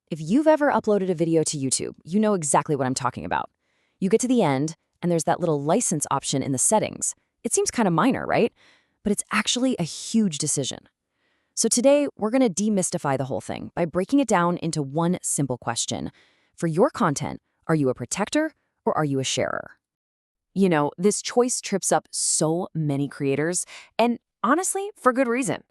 If you've ever uploaded a video to YouTube, you know exactly what I'm talking about. You get to the end, and there's that little license option in the settings. It seems kind of minor, right? But it's actually a huge decision. So today, we're going to demystify the whole thing by breaking it down into one simple question. For your content, are you a protector or are you a sharer? You know, this choice trips up so many creators, and honestly, for good reason.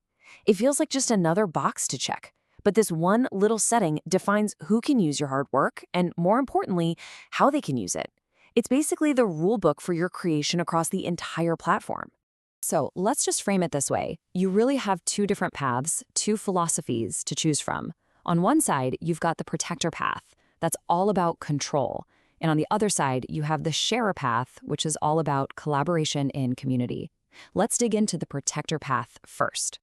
It feels like just another box to check. But this one little setting defines who can use your hard work and, more importantly, how they can use it. It's basically the rule book for your creation across the entire platform. So let's just frame it this way. You really have two different paths, two philosophies to choose from. On one side, you've got the protector path. That's all about control. And on the other side, you have the sharer path, which is all about collaboration and community. Let's dig into the protector path first.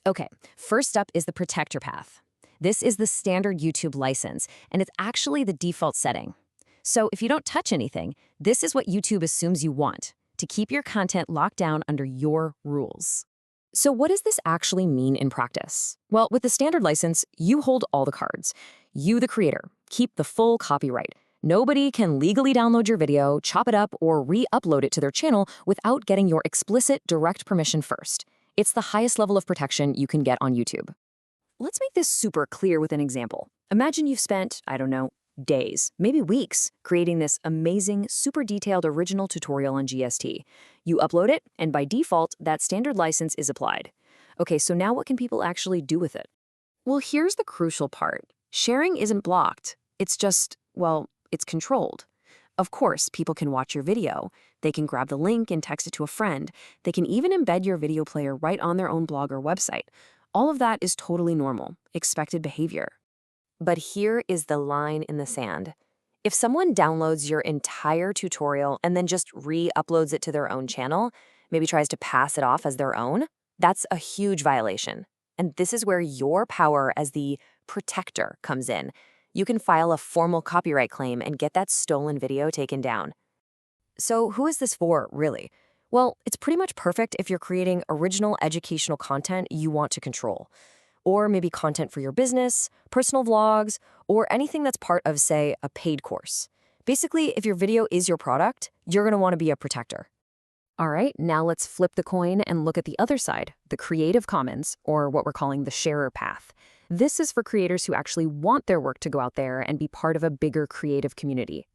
Okay, first up is the protector path. This is the standard YouTube license, and it's actually the default setting. So if you don't touch anything, this is what YouTube assumes you want, to keep your content locked down under your rules. So what does this actually mean in practice? Well, with the standard license, you hold all the cards. You, the creator, keep the full copyright. Nobody can legally download your video, chop it up, or re-upload it to their channel without getting your explicit direct permission first. It's the highest level of protection you can get on YouTube. Let's make this super clear with an example. Imagine you've spent, I don't know, days, maybe weeks, creating this amazing, super detailed original tutorial on GST. You upload it, and by default, that standard license is applied. Okay, so now what can people actually do with it? Well, here's the crucial part. Sharing isn't blocked. It's just, well, it's controlled. Of course, people can watch your video. They can grab the link and text it to a friend. They can even embed your video player right on their own blog or website. All of that is totally normal, expected behavior. But here is the line in the sand. If someone downloads your entire tutorial and then just re-uploads it to their own channel, maybe tries to pass it off as their own, that's a huge violation. And this is where your power as the protector comes in. You can file a formal copyright claim and get that stolen video taken down. So who is this for, really? Well, it's pretty much perfect if you're creating original educational content you want to control. Or maybe content for your business, personal vlogs, or anything that's part of, say, a paid course. Basically, if your video is your product, you're going to want to be a protector. All right, now let's flip the coin and look at the other side, the Creative Commons, or what we're calling the sharer path. This is for creators who actually want their work to go out there and be part of a bigger creative community.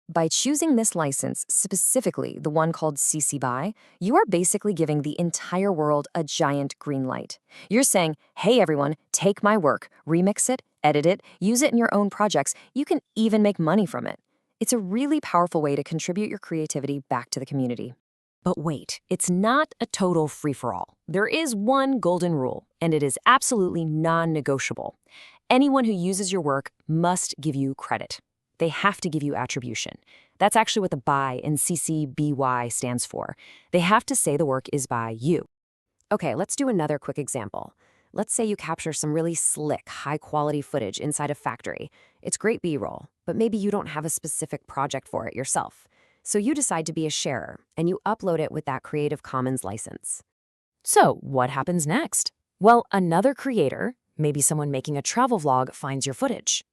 By choosing this license, specifically the one called CC BY, you are basically giving the entire world a giant green light. You're saying, hey everyone, take my work, remix it, edit it, use it in your own projects. You can even make money from it. It's a really powerful way to contribute your creativity back to the community. But wait, it's not a total free-for-all. There is one golden rule, and it is absolutely non-negotiable. Anyone who uses your work must give you credit. They have to give you attribution. That's actually what the BY in CC BY stands for. They have to say the work is by you. Okay, let's do another quick example. Let's say you capture some really slick, high-quality footage inside a factory. It's great B-roll, but maybe you don't have a specific project for it yourself. So you decide to be a sharer, and you upload it with that Creative Commons license. So what happens next? Well, another creator, maybe someone making a travel vlog, finds your footage.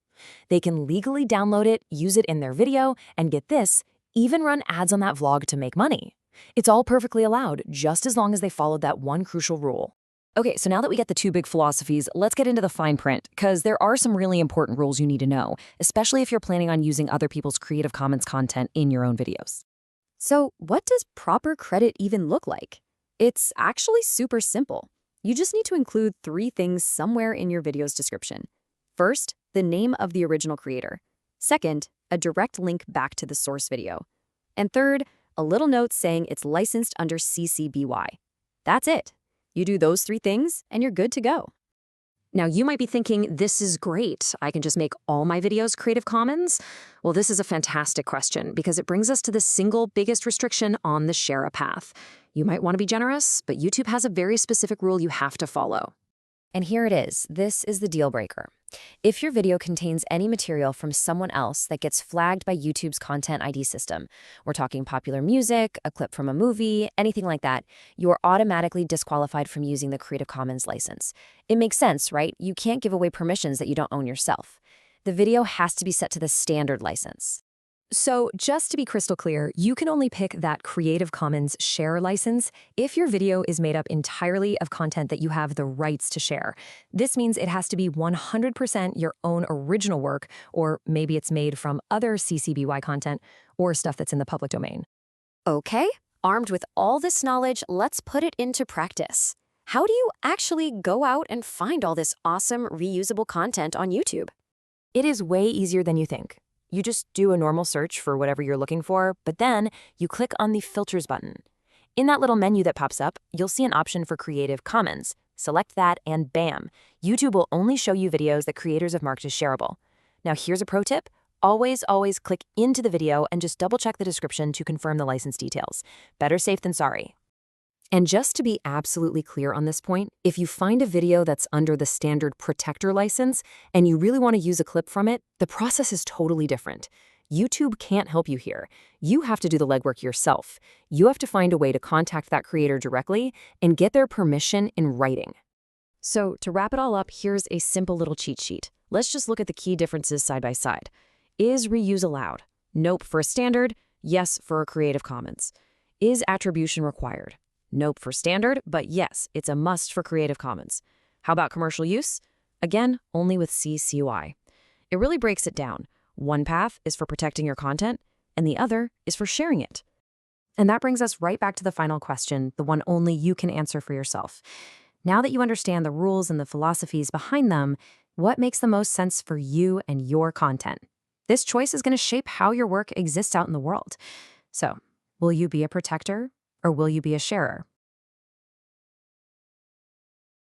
They can legally download it, use it in their video, and get this, even run ads on that vlog to make money. It's all perfectly allowed, just as long as they followed that one crucial rule. Okay, so now that we get the two big philosophies, let's get into the fine print, because there are some really important rules you need to know, especially if you're planning on using other people's Creative Commons content in your own videos. So what does proper credit even look like? It's actually super simple. You just need to include 3 things somewhere in your video's description. First, the name of the original creator. Second, a direct link back to the source video. And third, a little note saying it's licensed under CC BY. That's it. You do those 3 things, and you're good to go. Now, you might be thinking, this is great. I can just make all my videos Creative Commons? Well, this is a fantastic question because it brings us to the single biggest restriction on the sharer path. You might want to be generous, but YouTube has a very specific rule you have to follow. And here it is. This is the deal breaker. If your video contains any material from someone else that gets flagged by YouTube's Content ID system, we're talking popular music, a clip from a movie, anything like that, you are automatically disqualified from using the Creative Commons license. It makes sense, right? You can't give away permissions that you don't own yourself. the video has to be set to the standard license. So just to be crystal clear, you can only pick that Creative Commons share license if your video is made up entirely of content that you have the rights to share. This means it has to be 100% your own original work, or maybe it's made from other CC BY content or stuff that's in the public domain. Okay, armed with all this knowledge, let's put it into practice. How do you actually go out and find all this awesome reusable content on YouTube? It is way easier than you think. You just do a normal search for whatever you're looking for, but then you click on the Filters button. In that little menu that pops up, you'll see an option for Creative Commons. Select that and bam, YouTube will only show you videos that creators have marked as shareable. Now here's a pro tip. Always click into the video and just double check the description to confirm the license details. Better safe than sorry. And just to be absolutely clear on this point, if you find a video that's under the standard protector license and you really want to use a clip from it, the process is totally different. YouTube can't help you here. You have to do the legwork yourself. You have to find a way to contact that creator directly and get their permission in writing. So to wrap it all up, here's a simple little cheat sheet. Let's just look at the key differences side by side. Is reuse allowed? Nope for a standard, yes for a Creative Commons. Is attribution required? Nope for standard, but yes, it's a must for Creative Commons. How about commercial use? Again, only with CC BY. It really breaks it down. One path is for protecting your content, and the other is for sharing it. And that brings us right back to the final question, the one only you can answer for yourself. Now that you understand the rules and the philosophies behind them, what makes the most sense for you and your content? This choice is going to shape how your work exists out in the world. So, will you be a protector? Or will you be a sharer?